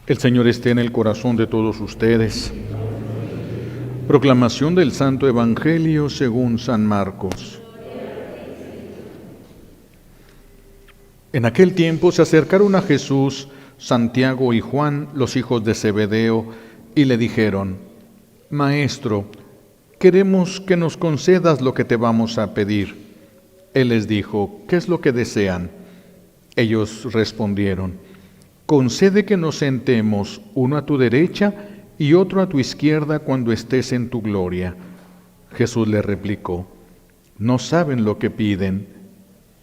El Señor esté en el corazón de todos ustedes. Proclamación del Santo Evangelio según San Marcos. En aquel tiempo se acercaron a Jesús Santiago y Juan, los hijos de Zebedeo, y le dijeron: Maestro, queremos que nos concedas lo que te vamos a pedir. Él les dijo: ¿Qué es lo que desean? Ellos respondieron: Concede que nos sentemos, uno a tu derecha y otro a tu izquierda cuando estés en tu gloria. Jesús le replicó: No saben lo que piden.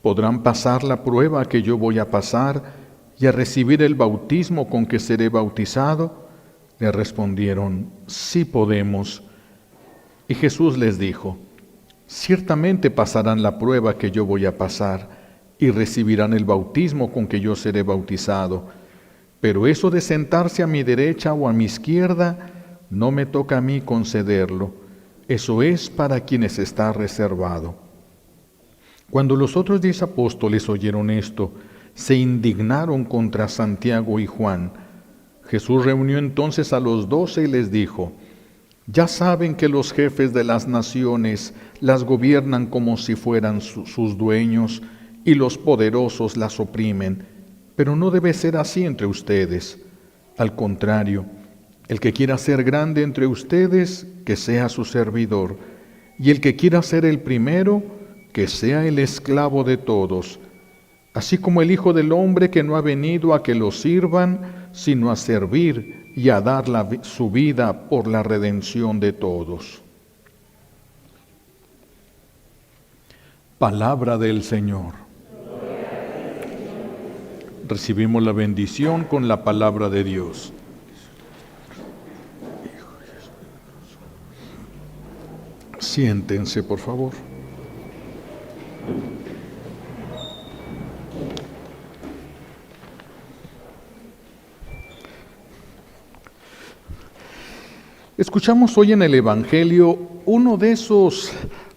¿Podrán pasar la prueba que yo voy a pasar y a recibir el bautismo con que seré bautizado? Le respondieron: Sí podemos. Y Jesús les dijo: Ciertamente pasarán la prueba que yo voy a pasar y recibirán el bautismo con que yo seré bautizado. Pero eso de sentarse a mi derecha o a mi izquierda, no me toca a mí concederlo. Eso es para quienes está reservado. Cuando los otros 10 apóstoles oyeron esto, se indignaron contra Santiago y Juan. Jesús reunió entonces a los 12 y les dijo: Ya saben que los jefes de las naciones las gobiernan como si fueran sus dueños, y los poderosos las oprimen. Pero no debe ser así entre ustedes. Al contrario, el que quiera ser grande entre ustedes, que sea su servidor, y el que quiera ser el primero, que sea el esclavo de todos. Así como el Hijo del Hombre, que no ha venido a que lo sirvan, sino a servir y a dar su vida por la redención de todos. Palabra del Señor. Recibimos la bendición con la palabra de Dios. Siéntense, por favor. Escuchamos hoy en el Evangelio uno de esos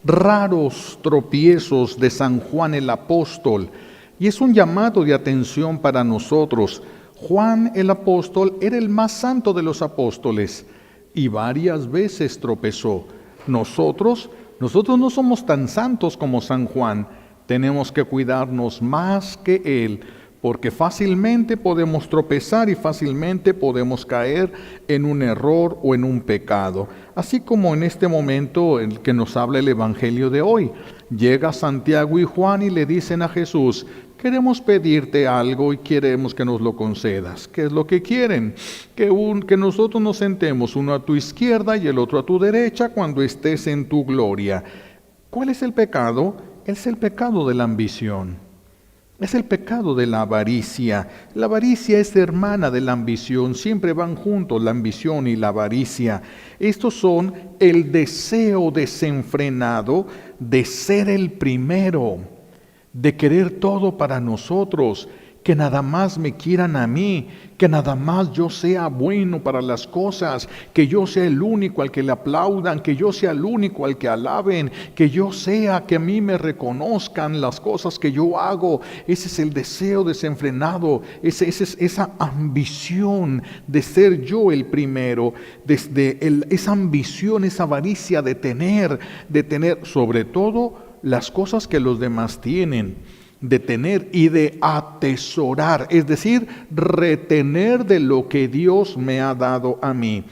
raros tropiezos de San Juan el Apóstol, y es un llamado de atención para nosotros. Juan el Apóstol era el más santo de los apóstoles y varias veces tropezó. Nosotros no somos tan santos como San Juan, tenemos que cuidarnos más que él, porque fácilmente podemos tropezar y fácilmente podemos caer en un error o en un pecado. Así como en este momento en el que nos habla el Evangelio de hoy, llega Santiago y Juan y le dicen a Jesús: queremos pedirte algo y queremos que nos lo concedas. ¿Qué es lo que quieren? Que nosotros nos sentemos, uno a tu izquierda y el otro a tu derecha cuando estés en tu gloria. ¿Cuál es el pecado? Es el pecado de la ambición. Es el pecado de la avaricia. La avaricia es hermana de la ambición, siempre van juntos la ambición y la avaricia. Estos son el deseo desenfrenado de ser el primero, de querer todo para nosotros, que nada más me quieran a mí, que nada más yo sea bueno para las cosas, que yo sea el único al que le aplaudan, que yo sea el único al que alaben, que yo sea, que a mí me reconozcan las cosas que yo hago. Ese es el deseo desenfrenado, esa ambición de ser yo el primero, esa ambición, esa avaricia de tener sobre todo las cosas que los demás tienen, de tener y de atesorar, es decir, retener de lo que Dios me ha dado a mí.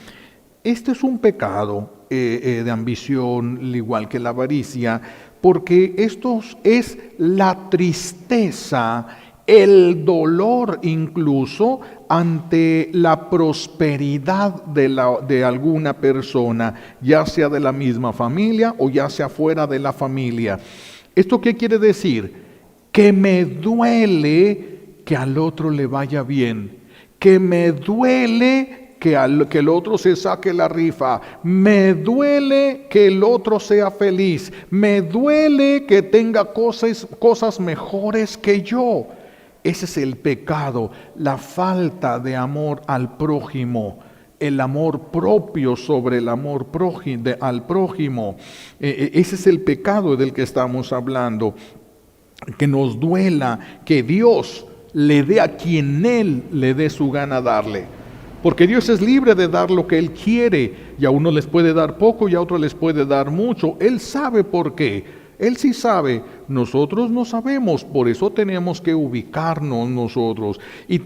Este es un pecado de ambición, al igual que la avaricia, porque esto es la tristeza, el dolor incluso ante la prosperidad de alguna persona, ya sea de la misma familia o ya sea fuera de la familia. ¿Esto qué quiere decir? Que me duele que al otro le vaya bien, que me duele que el otro se saque la rifa, me duele que el otro sea feliz, me duele que tenga cosas mejores que yo. Ese es el pecado, la falta de amor al prójimo, el amor propio sobre el amor al prójimo. Ese es el pecado del que estamos hablando. Que nos duela que Dios le dé a quien Él le dé su gana darle. porque Dios es libre de dar lo que Él quiere, y a uno les puede dar poco y a otro les puede dar mucho. Él sabe por qué. Él sí sabe, nosotros no sabemos, por eso tenemos que ubicarnos nosotros y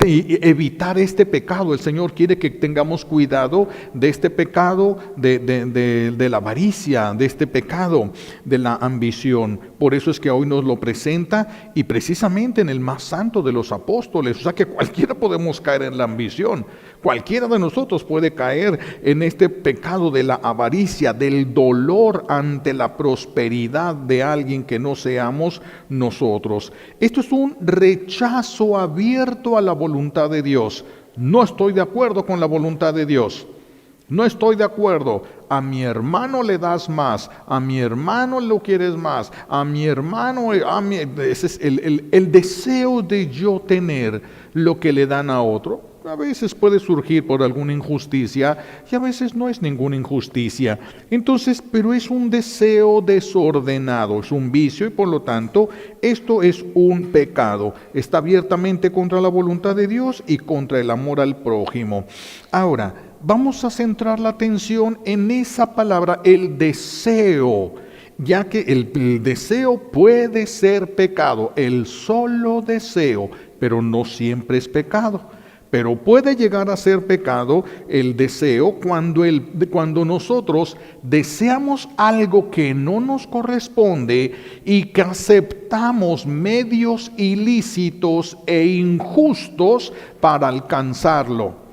evitar este pecado. El Señor quiere que tengamos cuidado de este pecado de la avaricia, de este pecado de la ambición. Por eso es que hoy nos lo presenta, y precisamente en el más santo de los apóstoles. O sea que cualquiera podemos caer en la ambición, cualquiera de nosotros puede caer en este pecado de la avaricia, del dolor ante la prosperidad de alguien que no seamos nosotros. Esto es un rechazo abierto a la voluntad de Dios. No estoy de acuerdo con la voluntad de Dios. No estoy de acuerdo. A mi hermano le das más, a mi hermano lo quieres más, a mi hermano, ese es el deseo de yo tener lo que le dan a otro. A veces puede surgir por alguna injusticia y a veces no es ninguna injusticia. Entonces, pero es un deseo desordenado, es un vicio, y por lo tanto esto es un pecado. Está abiertamente contra la voluntad de Dios y contra el amor al prójimo. Ahora, vamos a centrar la atención en esa palabra, el deseo, ya que el deseo puede ser pecado, el solo deseo, pero no siempre es pecado. Pero puede llegar a ser pecado el deseo cuando nosotros deseamos algo que no nos corresponde y que aceptamos medios ilícitos e injustos para alcanzarlo.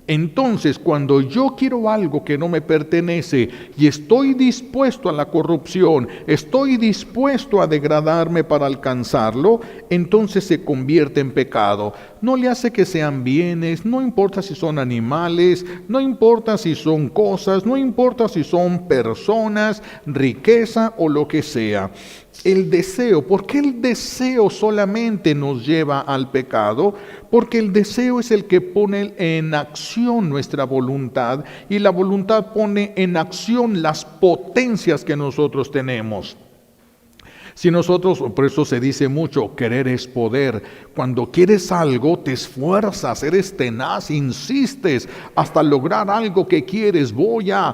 Entonces, cuando yo quiero algo que no me pertenece y estoy dispuesto a la corrupción, estoy dispuesto a degradarme para alcanzarlo, entonces se convierte en pecado. No le hace que sean bienes, no importa si son animales, no importa si son cosas, no importa si son personas, riqueza o lo que sea. El deseo, ¿por qué el deseo solamente nos lleva al pecado? Porque el deseo es el que pone en acción nuestra voluntad, y la voluntad pone en acción las potencias que nosotros tenemos. Si nosotros, por eso se dice mucho, querer es poder. Cuando quieres algo, te esfuerzas, eres tenaz, insistes hasta lograr algo que quieres. Voy a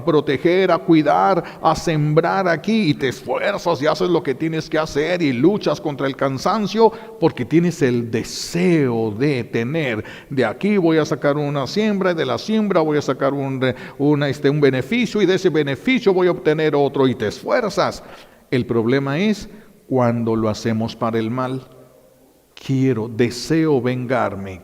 proteger, a cuidar, a sembrar aquí, y te esfuerzas y haces lo que tienes que hacer y luchas contra el cansancio porque tienes el deseo de tener. De aquí voy a sacar una siembra, y de la siembra voy a sacar un beneficio, y de ese beneficio voy a obtener otro, y te esfuerzas. El problema es cuando lo hacemos para el mal. Deseo vengarme,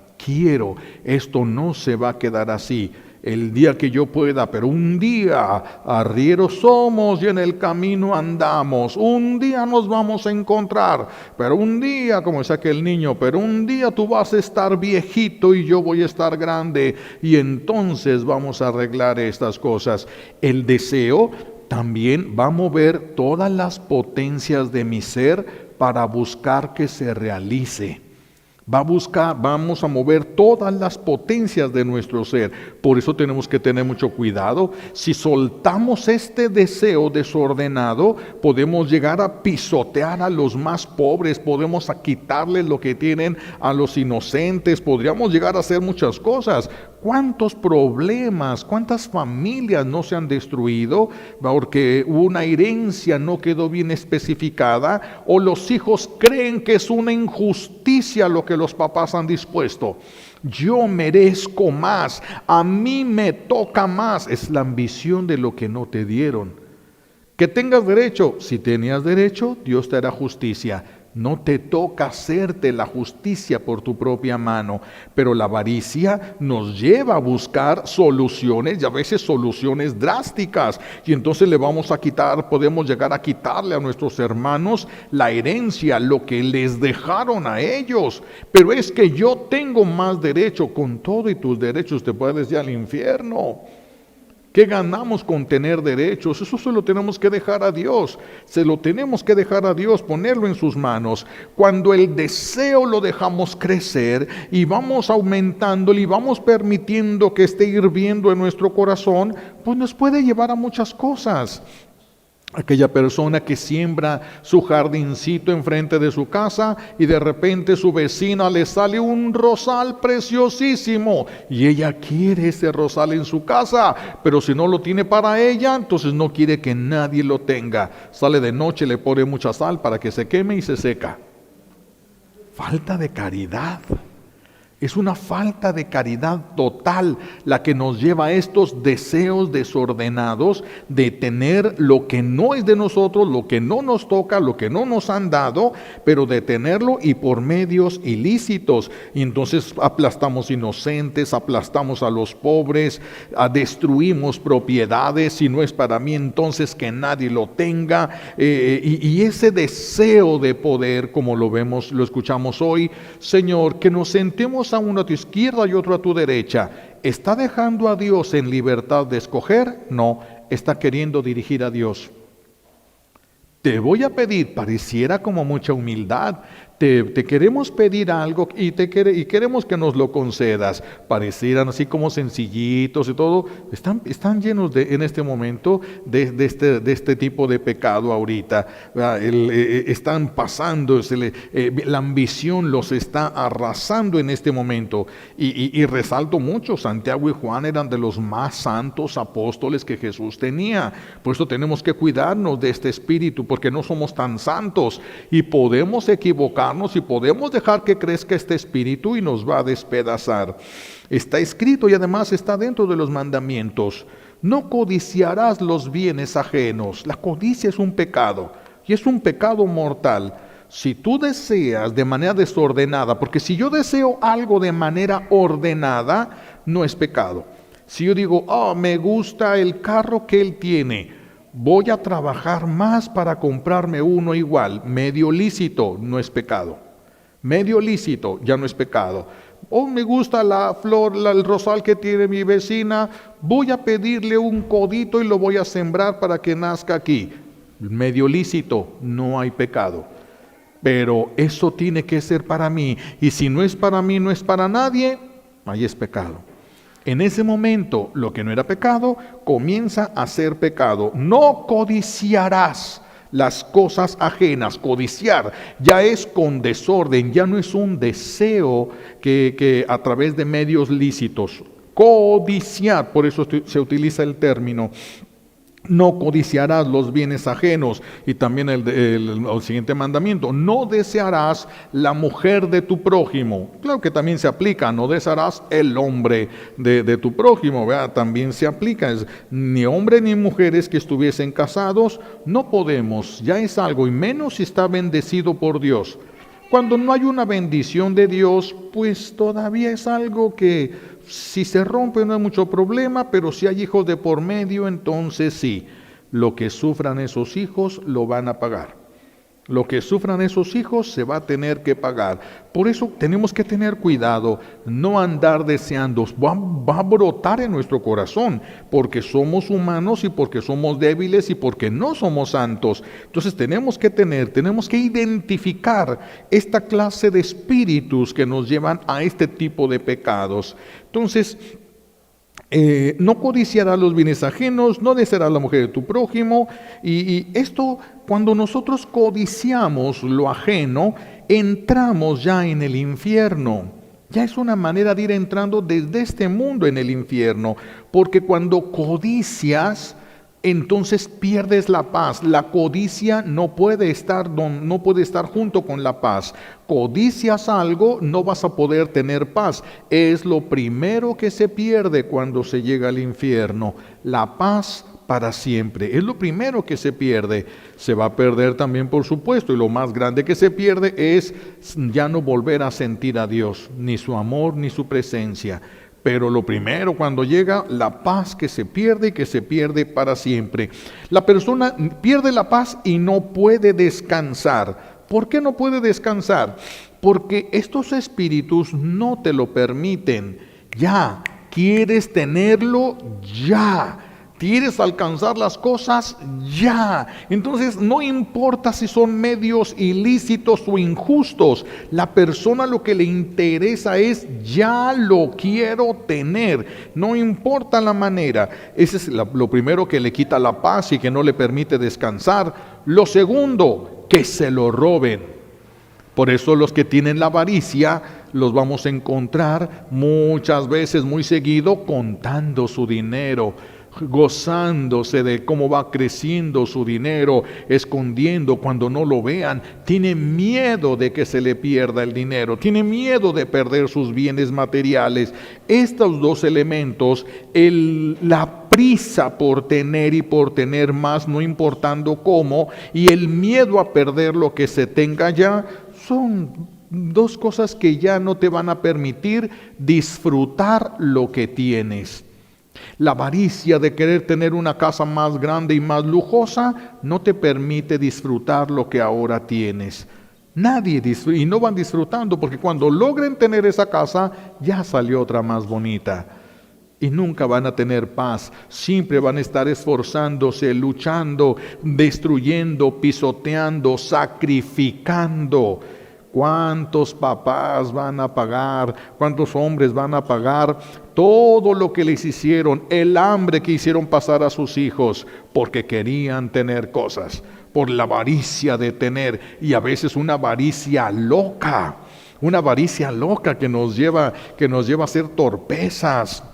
esto no se va a quedar así. El día que yo pueda, pero un día arrieros somos y en el camino andamos. Un día nos vamos a encontrar, pero un día, como dice aquel niño, pero un día tú vas a estar viejito y yo voy a estar grande, y entonces vamos a arreglar estas cosas. El deseo también va a mover todas las potencias de mi ser para buscar que se realice. Vamos a mover todas las potencias de nuestro ser. Por eso tenemos que tener mucho cuidado. Si soltamos este deseo desordenado, podemos llegar a pisotear a los más pobres, podemos quitarles lo que tienen a los inocentes, podríamos llegar a hacer muchas cosas. ¿Cuántos problemas, cuántas familias no se han destruido porque una herencia no quedó bien especificada, o los hijos creen que es una injusticia lo que los papás han dispuesto? Yo merezco más, a mí me toca más. Es la ambición de lo que no te dieron. Que tengas derecho, si tenías derecho, Dios te hará justicia. No te toca hacerte la justicia por tu propia mano, pero la avaricia nos lleva a buscar soluciones, y a veces soluciones drásticas, y entonces le vamos a quitar, podemos llegar a quitarle a nuestros hermanos la herencia, lo que les dejaron a ellos. Pero es que yo tengo más derecho. Con todo y tus derechos te puedes ir al infierno. ¿Qué ganamos con tener derechos? Eso se lo tenemos que dejar a Dios. Se lo tenemos que dejar a Dios, ponerlo en sus manos. Cuando el deseo lo dejamos crecer y vamos aumentándolo y vamos permitiendo que esté hirviendo en nuestro corazón, pues nos puede llevar a muchas cosas. Aquella persona que siembra su jardincito enfrente de su casa y de repente su vecina le sale un rosal preciosísimo y ella quiere ese rosal en su casa, pero si no lo tiene para ella, entonces no quiere que nadie lo tenga. Sale de noche, le pone mucha sal para que se queme y se seca. Falta de caridad. Es una falta de caridad total la que nos lleva a estos deseos desordenados de tener lo que no es de nosotros, lo que no nos toca, lo que no nos han dado, pero de tenerlo y por medios ilícitos. Y entonces aplastamos inocentes, aplastamos a los pobres, destruimos propiedades. Si no es para mí, entonces que nadie lo tenga. Y ese deseo de poder, como lo vemos, lo escuchamos hoy, Señor, que nos sentemos a uno a tu izquierda y otro a tu derecha. ¿Está dejando a Dios en libertad de escoger? No, está queriendo dirigir a Dios. Te voy a pedir, pareciera como mucha humildad, te queremos pedir algo y queremos que nos lo concedas. Parecieran así como sencillitos y todo. Están llenos en este momento de este tipo de pecado ahorita. Están pasando, la ambición los está arrasando en este momento. Y resalto mucho, Santiago y Juan eran de los más santos apóstoles que Jesús tenía. Por eso tenemos que cuidarnos de este espíritu, porque no somos tan santos y podemos equivocarnos y podemos dejar que crezca este espíritu y nos va a despedazar. Está escrito y además está dentro de los mandamientos: no codiciarás los bienes ajenos. La codicia es un pecado y es un pecado mortal. Si tú deseas de manera desordenada, porque si yo deseo algo de manera ordenada, no es pecado. Si yo digo, me gusta el carro que él tiene, voy a trabajar más para comprarme uno igual, medio lícito, no es pecado. Medio lícito, ya no es pecado. Me gusta la flor, el rosal que tiene mi vecina, voy a pedirle un codito y lo voy a sembrar para que nazca aquí. Medio lícito, no hay pecado. Pero eso tiene que ser para mí, y si no es para mí, no es para nadie, ahí es pecado. En ese momento, lo que no era pecado, comienza a ser pecado. No codiciarás las cosas ajenas. Codiciar ya es con desorden, ya no es un deseo que a través de medios lícitos. Codiciar, por eso se utiliza el término. No codiciarás los bienes ajenos. Y también el siguiente mandamiento: no desearás la mujer de tu prójimo. Claro que también se aplica: no desearás el hombre de tu prójimo, ¿verdad? También se aplica. Ni hombre ni mujeres que estuviesen casados, no podemos, ya es algo, y menos si está bendecido por Dios. Cuando no hay una bendición de Dios, pues todavía es algo que si se rompe no hay mucho problema, pero si hay hijos de por medio, entonces sí, lo que sufran esos hijos lo van a pagar. Lo que sufran esos hijos se va a tener que pagar. Por eso tenemos que tener cuidado, no andar deseando. Va a brotar en nuestro corazón, porque somos humanos y porque somos débiles y porque no somos santos. Entonces tenemos que identificar esta clase de espíritus que nos llevan a este tipo de pecados. Entonces, no codiciarás los bienes ajenos, no desearás la mujer de tu prójimo. Y esto, cuando nosotros codiciamos lo ajeno, entramos ya en el infierno. Ya es una manera de ir entrando desde este mundo en el infierno, porque cuando codicias, entonces pierdes la paz. La codicia no puede estar junto con la paz. Codicias algo, no vas a poder tener paz. Es lo primero que se pierde cuando se llega al infierno. La paz para siempre. Es lo primero que se pierde. Se va a perder también, por supuesto, y lo más grande que se pierde es ya no volver a sentir a Dios, ni su amor, ni su presencia. Pero lo primero, cuando llega, la paz que se pierde y que se pierde para siempre. La persona pierde la paz y no puede descansar. ¿Por qué no puede descansar? Porque estos espíritus no te lo permiten. Ya, quieres tenerlo ya. ¿Quieres alcanzar las cosas? Ya. Entonces no importa si son medios ilícitos o injustos. La persona lo que le interesa es ya lo quiero tener. No importa la manera. Ese es lo primero que le quita la paz y que no le permite descansar. Lo segundo, que se lo roben. Por eso los que tienen la avaricia los vamos a encontrar muchas veces, muy seguido, contando su dinero, gozándose de cómo va creciendo su dinero, escondiendo cuando no lo vean. Tiene miedo de que se le pierda el dinero, tiene miedo de perder sus bienes materiales. Estos dos elementos, la prisa por tener y por tener más, no importando cómo, y el miedo a perder lo que se tenga ya, son dos cosas que ya no te van a permitir disfrutar lo que tienes. La avaricia de querer tener una casa más grande y más lujosa no te permite disfrutar lo que ahora tienes. Nadie disfruta, y no van disfrutando, porque cuando logren tener esa casa, ya salió otra más bonita. Y nunca van a tener paz, siempre van a estar esforzándose, luchando, destruyendo, pisoteando, sacrificando. ¿Cuántos papás van a pagar? ¿Cuántos hombres van a pagar todo lo que les hicieron, el hambre que hicieron pasar a sus hijos, porque querían tener cosas, por la avaricia de tener, y a veces una avaricia loca que nos lleva a hacer torpezas?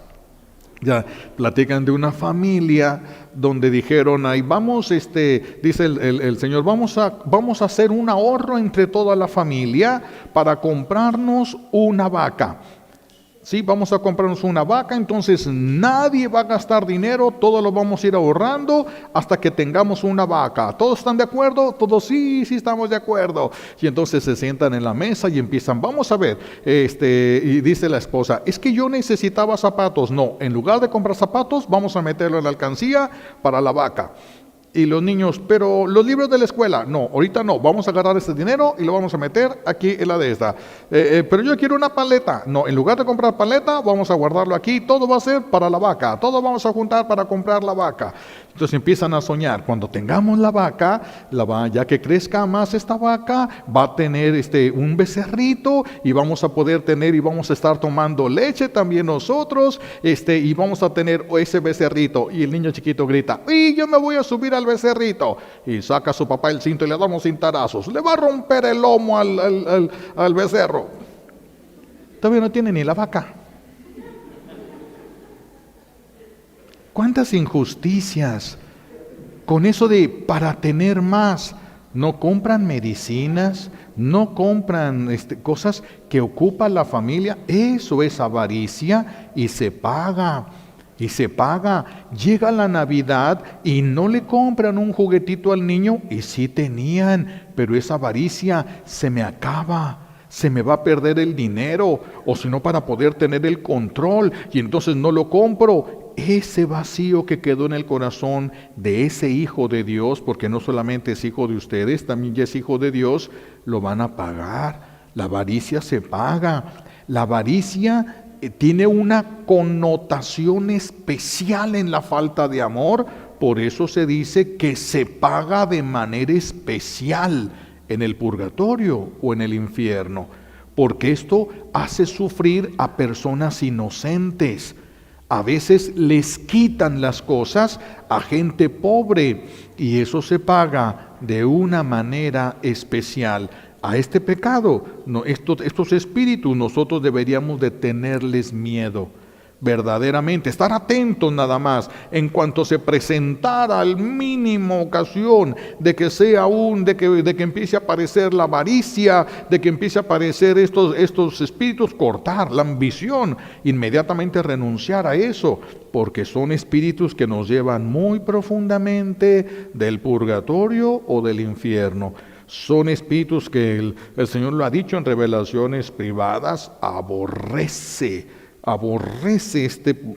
Ya platican de una familia donde dijeron, ahí vamos, dice el Señor, vamos a hacer un ahorro entre toda la familia para comprarnos una vaca. Sí, vamos a comprarnos una vaca, entonces nadie va a gastar dinero, todo lo vamos a ir ahorrando hasta que tengamos una vaca. ¿Todos están de acuerdo? Todos sí estamos de acuerdo. Y entonces se sientan en la mesa y empiezan, vamos a ver, y dice la esposa, es que yo necesitaba zapatos. No, en lugar de comprar zapatos, vamos a meterlo en la alcancía para la vaca. Y los niños, pero los libros de la escuela, no, ahorita no, vamos a agarrar ese dinero y lo vamos a meter aquí en la de esta. Pero yo quiero una paleta, no, en lugar de comprar paleta, vamos a guardarlo aquí, todo va a ser para la vaca, todo vamos a juntar para comprar la vaca. Entonces empiezan a soñar, cuando tengamos la vaca, ya que crezca más esta vaca, va a tener un becerrito y vamos a poder tener y vamos a estar tomando leche también nosotros, y vamos a tener ese becerrito. Y el niño chiquito grita, ¡y yo me voy a subir al becerrito! Y saca a su papá el cinto y le damos cintarazos. Le va a romper el lomo al becerro. Todavía no tiene ni la vaca. ¿Cuántas injusticias con eso de para tener más? No compran medicinas, no compran cosas que ocupan la familia. Eso es avaricia y se paga. Y se paga. Llega la Navidad y no le compran un juguetito al niño, y sí tenían, pero esa avaricia se me acaba. Se me va a perder el dinero, o si no, para poder tener el control, y entonces no lo compro. Ese vacío que quedó en el corazón de ese hijo de Dios, porque no solamente es hijo de ustedes, también ya es hijo de Dios, lo van a pagar. La avaricia se paga. La avaricia tiene una connotación especial en la falta de amor, por eso se dice que se paga de manera especial en el purgatorio o en el infierno, porque esto hace sufrir a personas inocentes. A veces les quitan las cosas a gente pobre y eso se paga de una manera especial. A este pecado, estos espíritus, nosotros deberíamos de tenerles miedo, verdaderamente, estar atentos nada más. En cuanto se presentara al mínimo ocasión de que sea de que empiece a aparecer la avaricia, de que empiece a aparecer estos espíritus, cortar la ambición, inmediatamente renunciar a eso, porque son espíritus que nos llevan muy profundamente del purgatorio o del infierno. Son espíritus que el Señor lo ha dicho en revelaciones privadas, aborrece Aborrece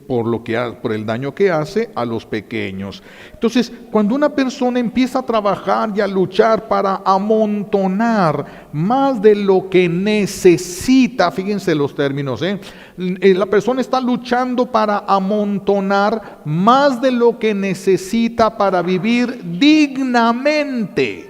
por el daño que hace a los pequeños. Entonces, cuando una persona empieza a trabajar y a luchar para amontonar más de lo que necesita, fíjense los términos, la persona está luchando para amontonar más de lo que necesita para vivir dignamente.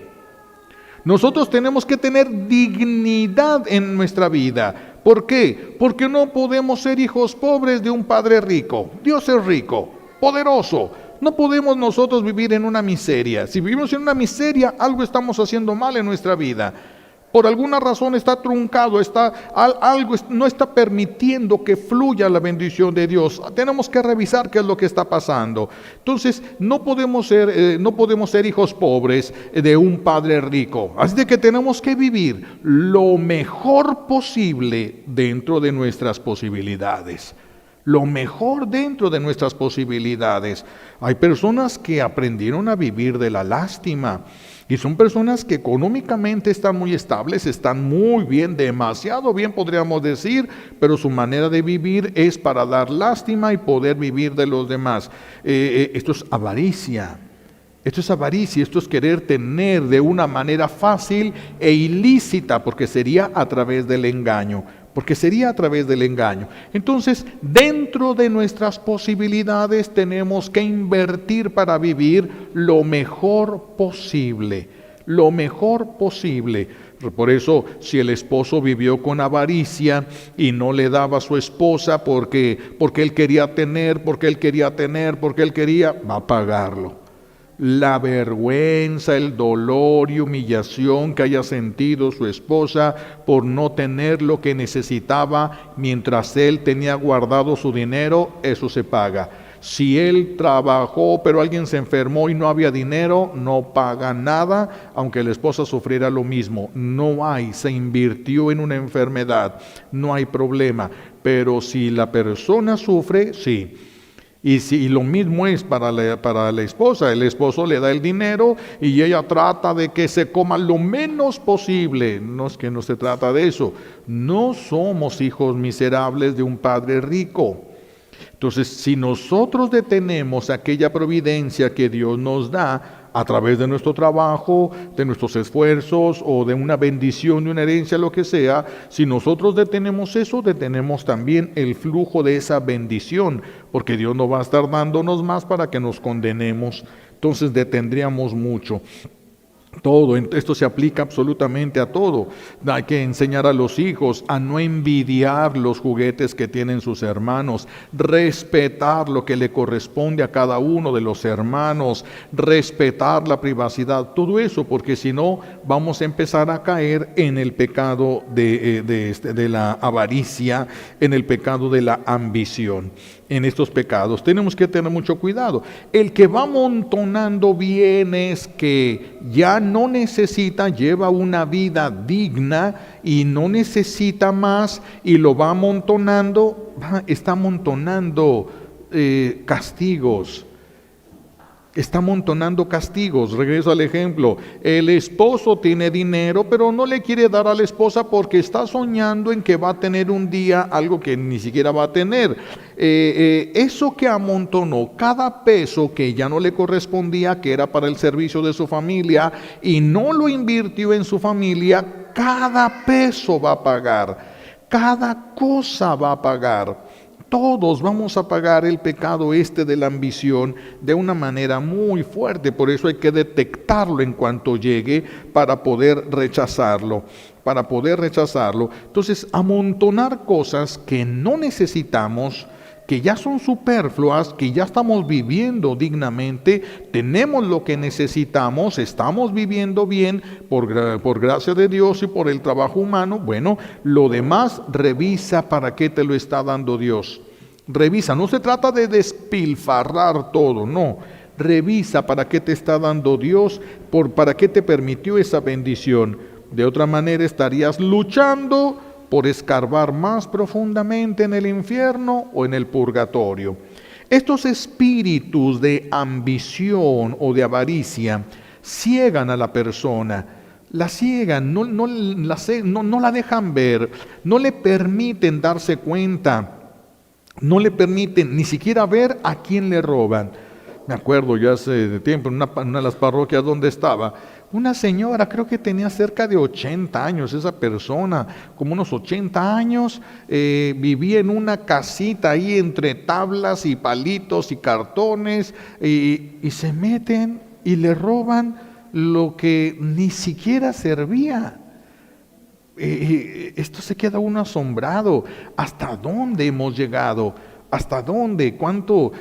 Nosotros tenemos que tener dignidad en nuestra vida. ¿Por qué? Porque no podemos ser hijos pobres de un padre rico. Dios es rico, poderoso. No podemos nosotros vivir en una miseria. Si vivimos en una miseria, algo estamos haciendo mal en nuestra vida. Por alguna razón está truncado, algo no está permitiendo que fluya la bendición de Dios. Tenemos que revisar qué es lo que está pasando. Entonces, no podemos ser hijos pobres de un padre rico. Así de que tenemos que vivir lo mejor posible dentro de nuestras posibilidades. Lo mejor dentro de nuestras posibilidades. Hay personas que aprendieron a vivir de la lástima. Y son personas que económicamente están muy estables, están muy bien, demasiado bien podríamos decir, pero su manera de vivir es para dar lástima y poder vivir de los demás. Esto es avaricia. Esto es avaricia, esto es querer tener de una manera fácil e ilícita, porque sería a través del engaño. Entonces, dentro de nuestras posibilidades tenemos que invertir para vivir lo mejor posible. Por eso, si el esposo vivió con avaricia y no le daba a su esposa porque él quería tener, va a pagarlo. La vergüenza, el dolor y humillación que haya sentido su esposa por no tener lo que necesitaba mientras él tenía guardado su dinero, eso se paga. Si él trabajó pero alguien se enfermó y no había dinero, no paga nada, aunque la esposa sufriera lo mismo. Se invirtió en una enfermedad, no hay problema. Pero si la persona sufre, sí. Y lo mismo es para la esposa. El esposo le da el dinero y ella trata de que se coma lo menos posible. No es que no se trata de eso. No somos hijos miserables de un padre rico. Entonces, si nosotros detenemos aquella providencia que Dios nos da a través de nuestro trabajo, de nuestros esfuerzos o de una bendición, de una herencia, lo que sea, si nosotros detenemos eso, detenemos también el flujo de esa bendición, porque Dios no va a estar dándonos más para que nos condenemos. Entonces detendríamos mucho. Todo, esto se aplica absolutamente a todo. Hay que enseñar a los hijos a no envidiar los juguetes que tienen sus hermanos, respetar lo que le corresponde a cada uno de los hermanos, respetar la privacidad, todo eso, porque si no vamos a empezar a caer en el pecado de la avaricia, en el pecado de la ambición. En estos pecados tenemos que tener mucho cuidado. El que va amontonando bienes que ya no necesita, lleva una vida digna y no necesita más y lo va amontonando, está amontonando castigos. Está amontonando castigos. Regreso al ejemplo. El esposo tiene dinero, pero no le quiere dar a la esposa porque está soñando en que va a tener un día algo que ni siquiera va a tener. Eso que amontonó, cada peso que ya no le correspondía, que era para el servicio de su familia, y no lo invirtió en su familia, cada peso va a pagar. Cada cosa va a pagar. Todos vamos a pagar el pecado de la ambición de una manera muy fuerte. Por eso hay que detectarlo en cuanto llegue para poder rechazarlo. Entonces, amontonar cosas que no necesitamos, que ya son superfluas, que ya estamos viviendo dignamente, tenemos lo que necesitamos, estamos viviendo bien por gracia de Dios y por el trabajo humano. Bueno, lo demás revisa para qué te lo está dando Dios. Revisa, no se trata de despilfarrar todo, no. Revisa para qué te está dando Dios, para qué te permitió esa bendición. De otra manera estarías luchando por escarbar más profundamente en el infierno o en el purgatorio. Estos espíritus de ambición o de avaricia ciegan a la persona, la ciegan, no la dejan ver, no le permiten darse cuenta No le permiten ni siquiera ver a quién le roban. Me acuerdo ya hace tiempo, en una de las parroquias donde estaba, una señora, creo que tenía cerca de 80 años, esa persona, como unos 80 años, vivía en una casita ahí entre tablas y palitos y cartones, y se meten y le roban lo que ni siquiera servía. Esto se queda uno asombrado. ¿Hasta dónde hemos llegado? ¿Hasta dónde? ¿Cuánto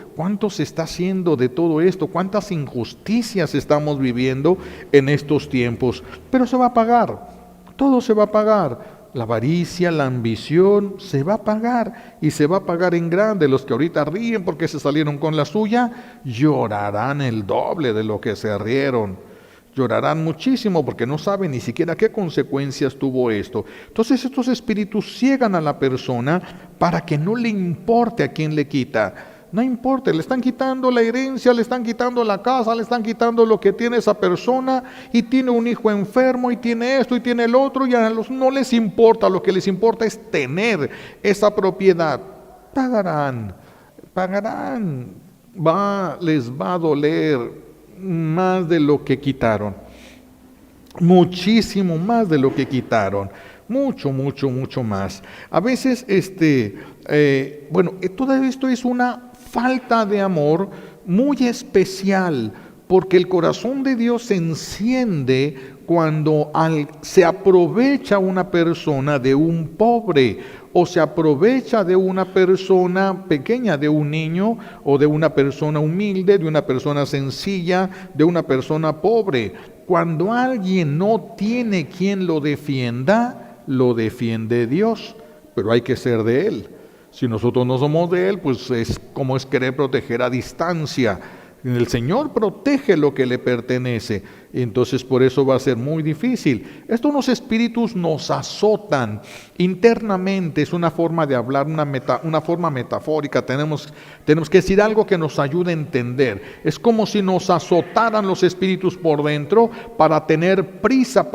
se está haciendo de todo esto? ¿Cuántas injusticias estamos viviendo en estos tiempos? Pero se va a pagar. Todo se va a pagar. La avaricia, la ambición, se va a pagar. Y se va a pagar en grande. Los que ahorita ríen porque se salieron con la suya, llorarán el doble de lo que se rieron. Llorarán muchísimo porque no saben ni siquiera qué consecuencias tuvo esto. Entonces estos espíritus ciegan a la persona para que no le importe a quién le quita. No importa, le están quitando la herencia, le están quitando la casa, le están quitando lo que tiene esa persona, y tiene un hijo enfermo, y tiene esto, y tiene el otro, y a los no les importa. Lo que les importa es tener esa propiedad. Pagarán, les va a doler más de lo que quitaron, muchísimo más de lo que quitaron, mucho más. A veces, todo esto es una falta de amor muy especial, porque el corazón de Dios se enciende cuando se aprovecha una persona de un pobre, o se aprovecha de una persona pequeña, de un niño, o de una persona humilde, de una persona sencilla, de una persona pobre. Cuando alguien no tiene quien lo defienda, lo defiende Dios, pero hay que ser de Él. Si nosotros no somos de Él, pues es como es querer proteger a distancia. El Señor protege lo que le pertenece, y entonces por eso va a ser muy difícil. Estos espíritus nos azotan internamente, es una forma de hablar, una forma metafórica. Tenemos que decir algo que nos ayude a entender. Es como si nos azotaran los espíritus por dentro para tener prisa,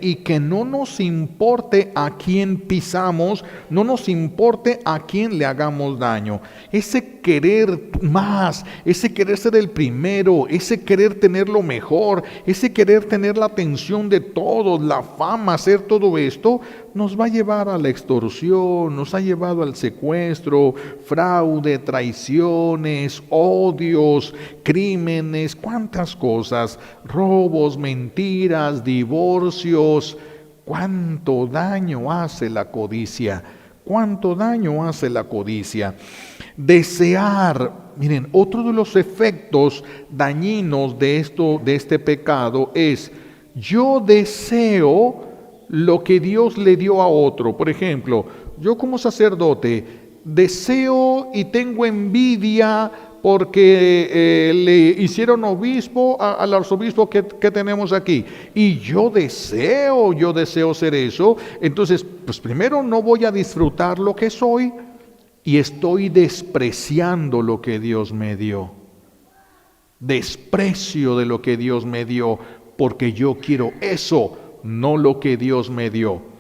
y que no nos importe a quién pisamos, no nos importe a quién le hagamos daño. Ese querer más, ese querer ser el primero, ese querer tener lo mejor, ese querer tener la atención de todos, la fama, hacer todo esto, nos va a llevar a la extorsión, nos ha llevado al secuestro, fraude, traiciones, odios, crímenes, cuántas cosas, robos, mentiras, divorcios. Cuánto daño hace la codicia, cuánto daño hace la codicia. Desear, miren, otro de los efectos dañinos de este pecado es: yo deseo lo que Dios le dio a otro. Por ejemplo, yo como sacerdote deseo y tengo envidia porque le hicieron obispo al arzobispo que tenemos aquí, y yo deseo ser eso. Entonces, pues primero no voy a disfrutar lo que soy, y estoy despreciando lo que Dios me dio. Desprecio de lo que Dios me dio, porque yo quiero eso, no lo que Dios me dio.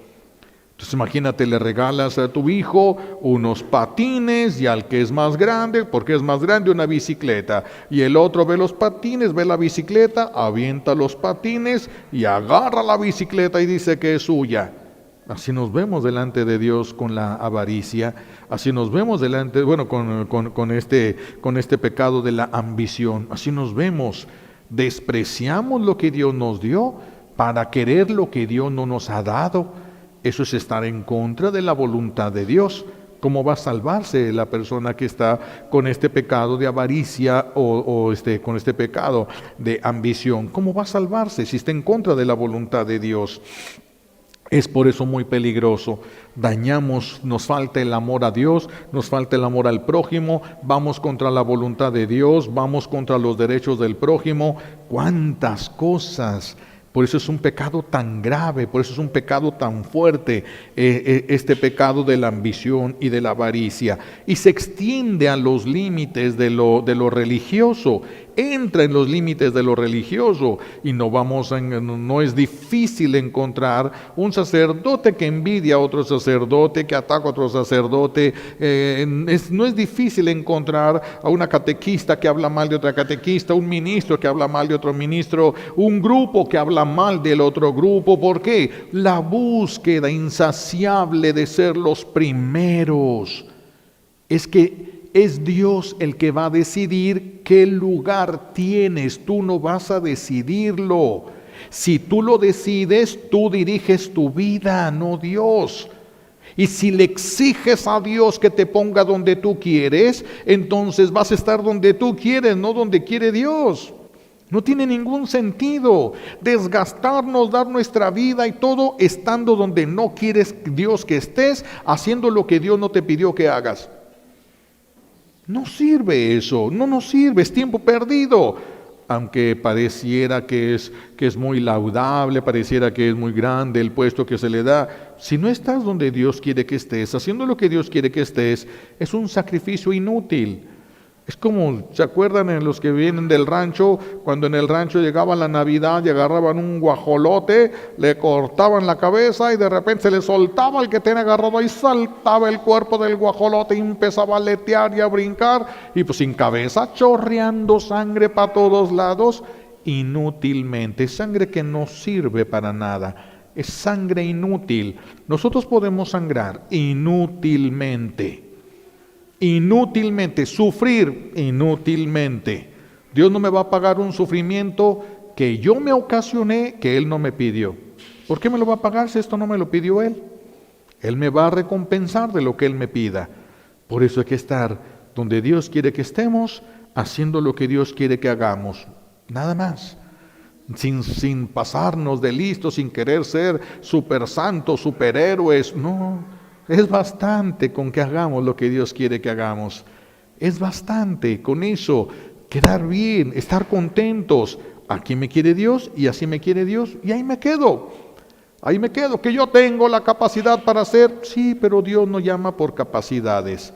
Entonces imagínate, le regalas a tu hijo unos patines, y al que es más grande, porque es más grande, una bicicleta. Y el otro ve los patines, ve la bicicleta, avienta los patines y agarra la bicicleta y dice que es suya. Así nos vemos delante de Dios con la avaricia, así nos vemos con este pecado de la ambición, así nos vemos. Despreciamos lo que Dios nos dio para querer lo que Dios no nos ha dado. Eso es estar en contra de la voluntad de Dios. ¿Cómo va a salvarse la persona que está con este pecado de avaricia con este pecado de ambición? ¿Cómo va a salvarse si está en contra de la voluntad de Dios? Es por eso muy peligroso. Dañamos, nos falta el amor a Dios, nos falta el amor al prójimo, vamos contra la voluntad de Dios, vamos contra los derechos del prójimo. ¡Cuántas cosas! Por eso es un pecado tan grave, por eso es un pecado tan fuerte, este pecado de la ambición y de la avaricia. Y se extiende a los límites de lo religioso. entra en los límites de lo religioso y no es difícil encontrar un sacerdote que envidia a otro sacerdote, que ataca a otro sacerdote. No es difícil encontrar a una catequista que habla mal de otra catequista, un ministro que habla mal de otro ministro, un grupo que habla mal del otro grupo. ¿Por qué? La búsqueda insaciable de ser los primeros. Es que es Dios el que va a decidir qué lugar tienes. Tú no vas a decidirlo. Si tú lo decides, tú diriges tu vida, no Dios. Y si le exiges a Dios que te ponga donde tú quieres, entonces vas a estar donde tú quieres, no donde quiere Dios. No tiene ningún sentido desgastarnos, dar nuestra vida y todo estando donde no quieres Dios que estés, haciendo lo que Dios no te pidió que hagas. No sirve eso, no nos sirve, es tiempo perdido. Aunque pareciera que es muy laudable, pareciera que es muy grande el puesto que se le da, si no estás donde Dios quiere que estés, haciendo lo que Dios quiere que estés, es un sacrificio inútil. Es como, ¿se acuerdan en los que vienen del rancho? Cuando en el rancho llegaba la Navidad y agarraban un guajolote, le cortaban la cabeza y de repente se le soltaba el que tenía agarrado y saltaba el cuerpo del guajolote y empezaba a aletear y a brincar y pues sin cabeza, chorreando sangre para todos lados, inútilmente, sangre que no sirve para nada, es sangre inútil. Nosotros podemos sangrar inútilmente. Inútilmente, sufrir inútilmente. Dios no me va a pagar un sufrimiento que yo me ocasioné, que Él no me pidió. ¿Por qué me lo va a pagar si esto no me lo pidió Él? Él me va a recompensar de lo que Él me pida. Por eso hay que estar donde Dios quiere que estemos, haciendo lo que Dios quiere que hagamos. Nada más. Sin pasarnos de listos, sin querer ser super santos, superhéroes. No. Es bastante con que hagamos lo que Dios quiere que hagamos. Es bastante con eso, quedar bien, estar contentos. Aquí me quiere Dios y así me quiere Dios y ahí me quedo. Ahí me quedo, que yo tengo la capacidad para hacer. Sí, pero Dios no llama por capacidades.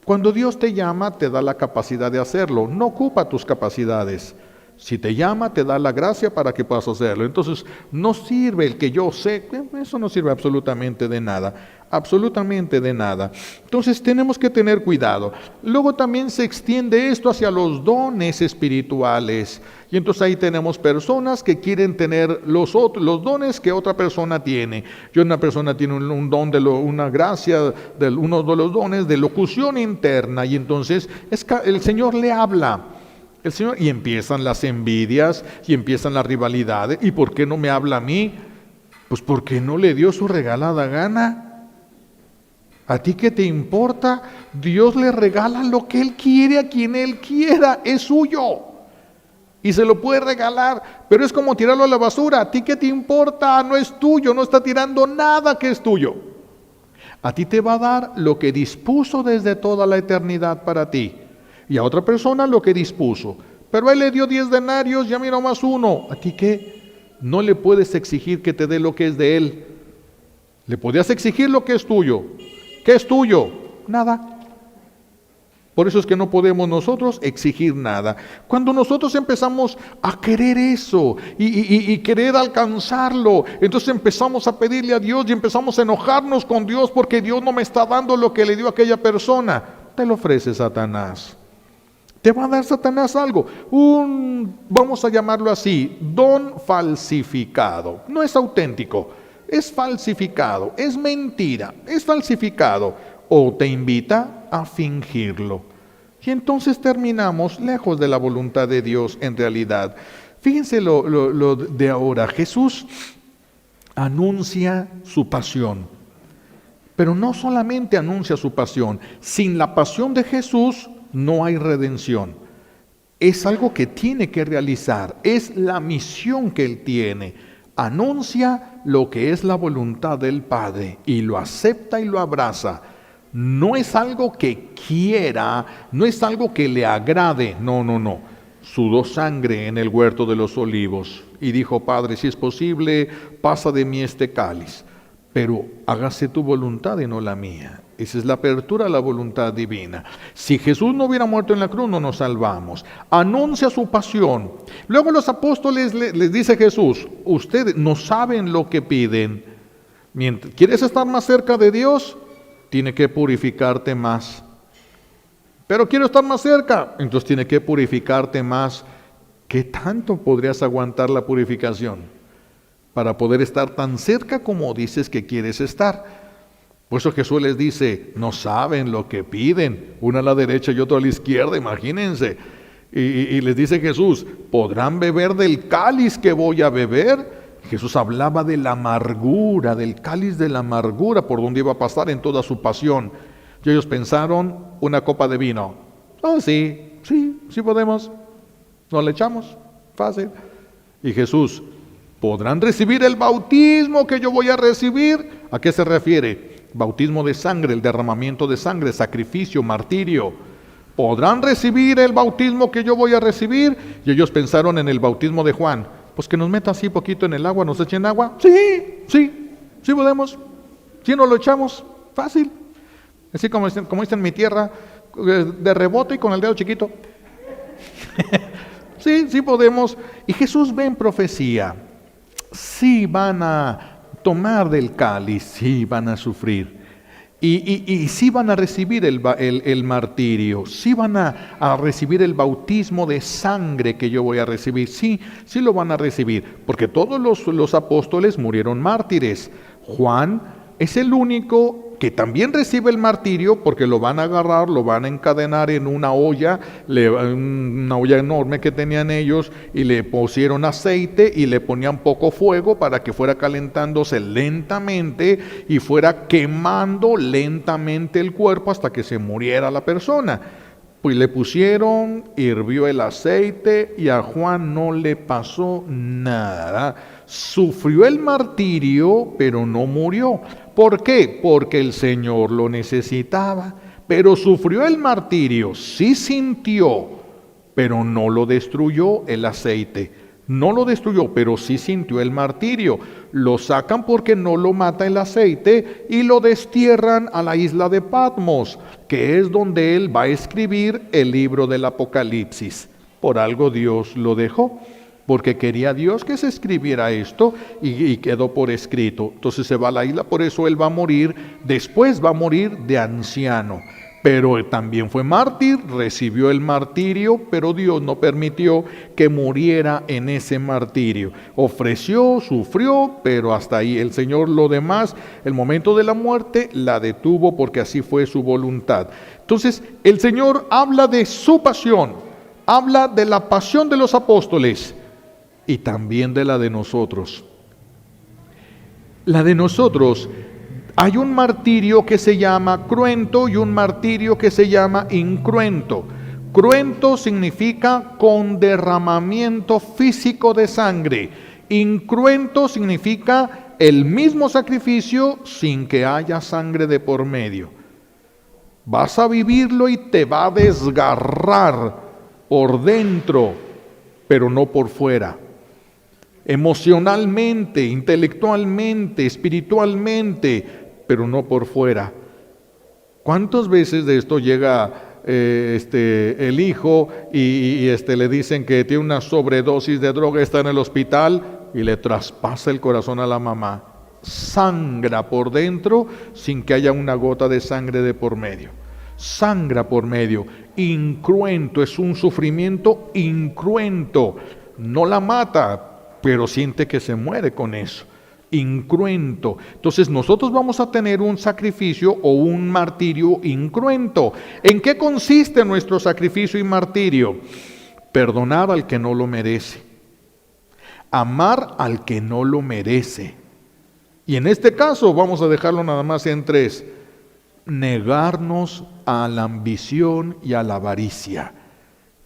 Cuando Dios te llama, te da la capacidad de hacerlo. No ocupa tus capacidades. Si te llama, te da la gracia para que puedas hacerlo. Entonces, no sirve el que yo sé, eso no sirve absolutamente de nada, absolutamente de nada. Entonces, tenemos que tener cuidado. Luego también se extiende esto hacia los dones espirituales. Y entonces ahí tenemos personas que quieren tener los dones que otra persona tiene. Una persona tiene un don una gracia, uno de los dones de locución interna, y entonces el Señor le habla. Y empiezan las envidias y empiezan las rivalidades. ¿Y por qué no me habla a mí? Pues porque no le dio su regalada gana. ¿A ti qué te importa? Dios le regala lo que Él quiere a quien Él quiera, es suyo. Y se lo puede regalar, pero es como tirarlo a la basura. ¿A ti qué te importa? No es tuyo, no está tirando nada que es tuyo. A ti te va a dar lo que dispuso desde toda la eternidad para ti. Y a otra persona lo que dispuso. Pero a él le dio 10 denarios y a mí nomás 1. ¿A ti qué? No le puedes exigir que te dé lo que es de él. Le podías exigir lo que es tuyo. ¿Qué es tuyo? Nada. Por eso es que no podemos nosotros exigir nada. Cuando nosotros empezamos a querer eso y querer alcanzarlo, entonces empezamos a pedirle a Dios y empezamos a enojarnos con Dios porque Dios no me está dando lo que le dio a aquella persona. Te lo ofrece Satanás. Te va a dar Satanás algo, vamos a llamarlo así, don falsificado. No es auténtico, es falsificado, es mentira, es falsificado. O te invita a fingirlo. Y entonces terminamos lejos de la voluntad de Dios en realidad. Fíjense lo de ahora. Jesús anuncia su pasión. Pero no solamente anuncia su pasión. Sin la pasión de Jesús no hay redención. Es algo que tiene que realizar. Es la misión que Él tiene. Anuncia lo que es la voluntad del Padre y lo acepta y lo abraza. No es algo que quiera, no es algo que le agrade, no. Sudó sangre en el huerto de los olivos y dijo: Padre, si es posible, pasa de mí este cáliz. pero hágase tu voluntad y no la mía. Esa es la apertura a la voluntad divina. Si Jesús no hubiera muerto en la cruz, no nos salvamos. Anuncia su pasión. Luego los apóstoles les dice Jesús, ustedes no saben lo que piden. ¿Quieres estar más cerca de Dios? Tiene que purificarte más. Pero quiero estar más cerca, entonces tiene que purificarte más. ¿Qué tanto podrías aguantar la purificación para poder estar tan cerca como dices que quieres estar? Por eso Jesús les dice, no saben lo que piden, una a la derecha y otro a la izquierda, imagínense. Y les dice Jesús, ¿podrán beber del cáliz que voy a beber? Jesús hablaba de la amargura, del cáliz de la amargura por donde iba a pasar en toda su pasión. Y ellos pensaron, una copa de vino. Sí podemos, nos le echamos, fácil. Y Jesús, ¿podrán recibir el bautismo que yo voy a recibir? ¿A qué se refiere? Bautismo de sangre, el derramamiento de sangre, sacrificio, martirio. ¿Podrán recibir el bautismo que yo voy a recibir? Y ellos pensaron en el bautismo de Juan. Pues que nos meta así poquito en el agua, nos echen agua. Sí podemos. Sí nos lo echamos, fácil. Así como dicen en mi tierra, de rebote y con el dedo chiquito. Sí podemos. Y Jesús ve en profecía. Sí van a tomar del cáliz, sí van a sufrir. Y sí van a recibir el martirio, sí van a recibir el bautismo de sangre que yo voy a recibir, sí lo van a recibir, porque todos los apóstoles murieron mártires. Juan es el único que también recibe el martirio porque lo van a agarrar, lo van a encadenar en una olla enorme que tenían ellos y le pusieron aceite y le ponían poco fuego para que fuera calentándose lentamente y fuera quemando lentamente el cuerpo hasta que se muriera la persona. Pues le pusieron, hirvió el aceite y a Juan no le pasó nada. Sufrió el martirio, pero no murió. ¿Por qué? Porque el Señor lo necesitaba. Pero sufrió el martirio, sí sintió, pero no lo destruyó el aceite. No lo destruyó, pero sí sintió el martirio. Lo sacan porque no lo mata el aceite y lo destierran a la isla de Patmos, que es donde él va a escribir el libro del Apocalipsis. Por algo Dios lo dejó, porque quería Dios que se escribiera esto y quedó por escrito. Entonces se va a la isla, por eso él va a morir, después va a morir de anciano. Pero también fue mártir, recibió el martirio, pero Dios no permitió que muriera en ese martirio. Ofreció, sufrió, pero hasta ahí. El Señor lo demás, el momento de la muerte, la detuvo porque así fue su voluntad. Entonces, el Señor habla de su pasión, habla de la pasión de los apóstoles y también de la de nosotros. La de nosotros, hay un martirio que se llama cruento y un martirio que se llama incruento. Cruento significa con derramamiento físico de sangre. Incruento significa el mismo sacrificio sin que haya sangre de por medio. Vas a vivirlo y te va a desgarrar por dentro, pero no por fuera. Emocionalmente, intelectualmente, espiritualmente, pero no por fuera. ¿Cuántas veces de esto llega el hijo y le dicen que tiene una sobredosis de droga, está en el hospital y le traspasa el corazón a la mamá? Sangra por dentro sin que haya una gota de sangre de por medio. Sangra por medio. Incruento, es un sufrimiento incruento. No la mata, pero siente que se muere con eso. Incruento. Entonces nosotros vamos a tener un sacrificio o un martirio incruento. ¿En qué consiste nuestro sacrificio y martirio? Perdonar al que no lo merece. Amar al que no lo merece. Y en este caso vamos a dejarlo nada más en 3. Negarnos a la ambición y a la avaricia.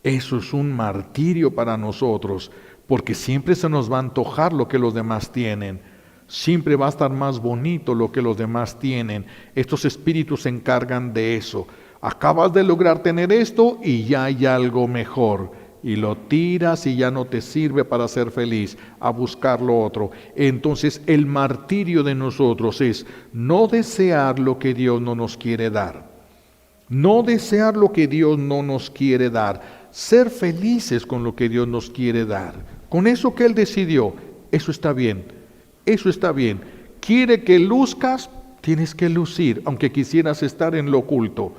Eso es un martirio para nosotros, porque siempre se nos va a antojar lo que los demás tienen. Siempre va a estar más bonito lo que los demás tienen. Estos espíritus se encargan de eso. Acabas de lograr tener esto y ya hay algo mejor. y lo tiras y ya no te sirve para ser feliz, a buscar lo otro. Entonces el martirio de nosotros es no desear lo que Dios no nos quiere dar. No desear lo que Dios no nos quiere dar. Ser felices con lo que Dios nos quiere dar. Con eso que Él decidió, eso está bien. Eso está bien. Quiere que luzcas, tienes que lucir, aunque quisieras estar en lo oculto.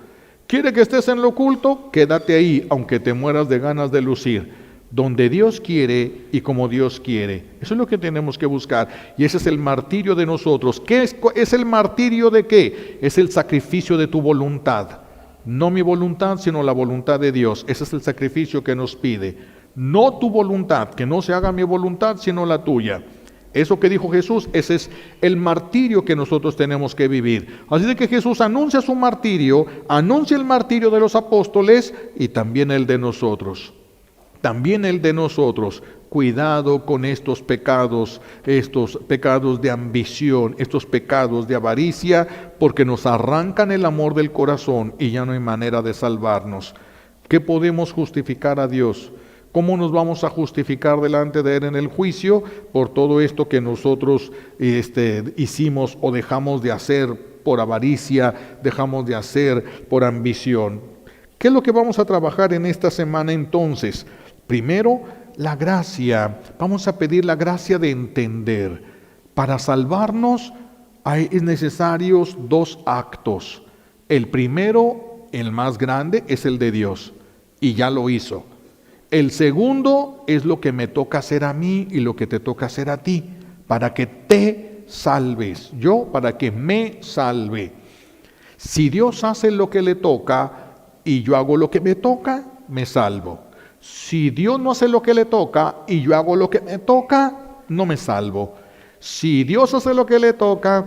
Quiere que estés en lo oculto, quédate ahí, aunque te mueras de ganas de lucir. Donde Dios quiere y como Dios quiere. Eso es lo que tenemos que buscar. Y ese es el martirio de nosotros. ¿Qué es el martirio de qué? Es el sacrificio de tu voluntad. No mi voluntad, sino la voluntad de Dios. Ese es el sacrificio que nos pide. No tu voluntad, que no se haga mi voluntad, sino la tuya. Eso que dijo Jesús, ese es el martirio que nosotros tenemos que vivir. Así de que Jesús anuncia su martirio, anuncia el martirio de los apóstoles y también el de nosotros. También el de nosotros. Cuidado con estos pecados de ambición, estos pecados de avaricia, porque nos arrancan el amor del corazón y ya no hay manera de salvarnos. ¿Qué podemos justificar a Dios? ¿Cómo nos vamos a justificar delante de Él en el juicio? Por todo esto que nosotros hicimos o dejamos de hacer por avaricia, dejamos de hacer por ambición. ¿Qué es lo que vamos a trabajar en esta semana entonces? Primero, la gracia. Vamos a pedir la gracia de entender. Para salvarnos es necesarios 2 actos. El primero, el más grande, es el de Dios. Y ya lo hizo. El segundo es lo que me toca hacer a mí y lo que te toca hacer a ti, para que te salves, yo para que me salve. Si Dios hace lo que le toca y yo hago lo que me toca, me salvo. Si Dios no hace lo que le toca y yo hago lo que me toca, no me salvo. Si Dios hace lo que le toca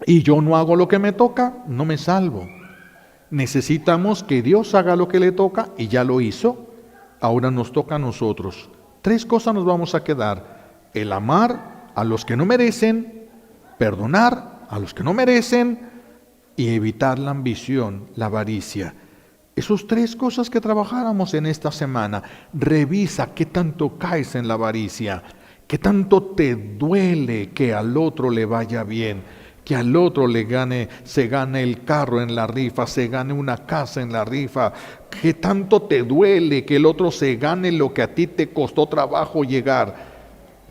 y yo no hago lo que me toca, no me salvo. Necesitamos que Dios haga lo que le toca y ya lo hizo. Ahora nos toca a nosotros. 3 cosas nos vamos a quedar. El amar a los que no merecen, perdonar a los que no merecen y evitar la ambición, la avaricia. Esas 3 cosas que trabajáramos en esta semana. Revisa qué tanto caes en la avaricia, qué tanto te duele que al otro le vaya bien, que al otro se gane el carro en la rifa, se gane una casa en la rifa. ¿Qué tanto te duele que el otro se gane lo que a ti te costó trabajo llegar?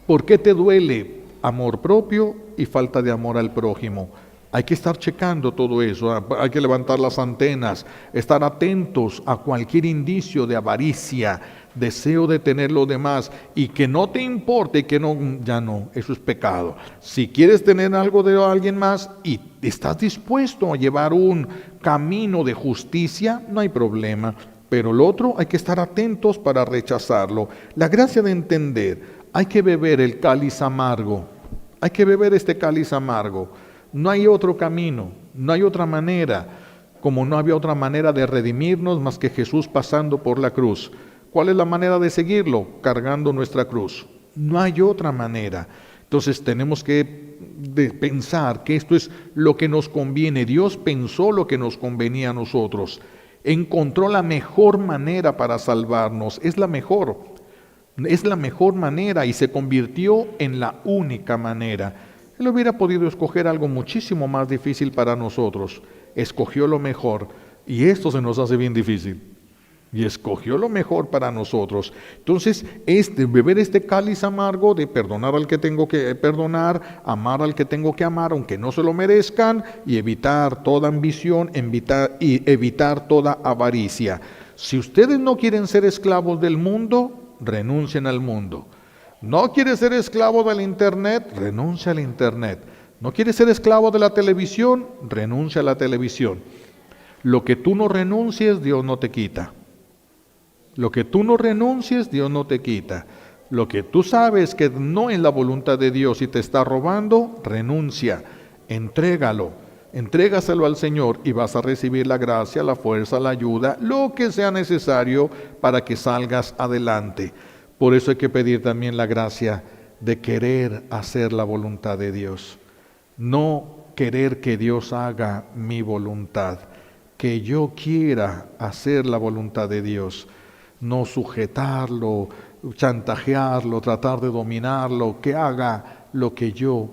¿Por qué te duele? Amor propio y falta de amor al prójimo. Hay que estar checando todo eso, hay que levantar las antenas, estar atentos a cualquier indicio de avaricia, deseo de tener lo demás y que no te importe, que no, ya no, eso es pecado. Si quieres tener algo de alguien más y estás dispuesto a llevar un camino de justicia, no hay problema, pero lo otro hay que estar atentos para rechazarlo. La gracia de entender, hay que beber el cáliz amargo, hay que beber este cáliz amargo. No hay otro camino, no hay otra manera, como no había otra manera de redimirnos más que Jesús pasando por la cruz. ¿Cuál es la manera de seguirlo? Cargando nuestra cruz. No hay otra manera. Entonces tenemos que pensar que esto es lo que nos conviene. Dios pensó lo que nos convenía a nosotros. Encontró la mejor manera para salvarnos. Es la mejor manera y se convirtió en la única manera. Él hubiera podido escoger algo muchísimo más difícil para nosotros. Escogió lo mejor y esto se nos hace bien difícil. Y escogió lo mejor para nosotros. Entonces, beber este cáliz amargo de perdonar al que tengo que perdonar, amar al que tengo que amar, aunque no se lo merezcan, y evitar toda ambición, y evitar toda avaricia. Si ustedes no quieren ser esclavos del mundo, renuncien al mundo. ¿No quieres ser esclavo del internet? Renuncia al internet. ¿No quieres ser esclavo de la televisión? Renuncia a la televisión. Lo que tú no renuncies, Dios no te quita. Lo que tú no renuncies, Dios no te quita. Lo que tú sabes que no es la voluntad de Dios y te está robando, renuncia, entrégalo. Entrégaselo al Señor y vas a recibir la gracia, la fuerza, la ayuda, lo que sea necesario para que salgas adelante. Por eso hay que pedir también la gracia de querer hacer la voluntad de Dios. No querer que Dios haga mi voluntad, que yo quiera hacer la voluntad de Dios. no sujetarlo, chantajearlo, tratar de dominarlo, que haga lo que yo.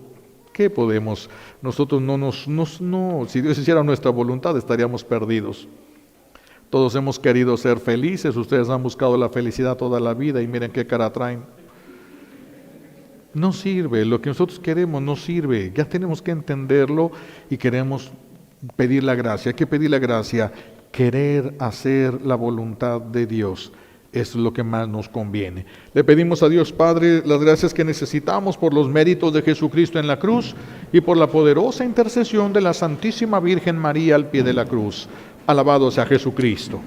¿Qué podemos? Nosotros no, si Dios hiciera nuestra voluntad estaríamos perdidos. Todos hemos querido ser felices, ustedes han buscado la felicidad toda la vida y miren qué cara traen. No sirve, lo que nosotros queremos no sirve, ya tenemos que entenderlo y queremos pedir la gracia. Hay que pedir la gracia, querer hacer la voluntad de Dios. Eso es lo que más nos conviene. Le pedimos a Dios Padre las gracias que necesitamos por los méritos de Jesucristo en la cruz y por la poderosa intercesión de la Santísima Virgen María al pie de la cruz. Alabado sea Jesucristo.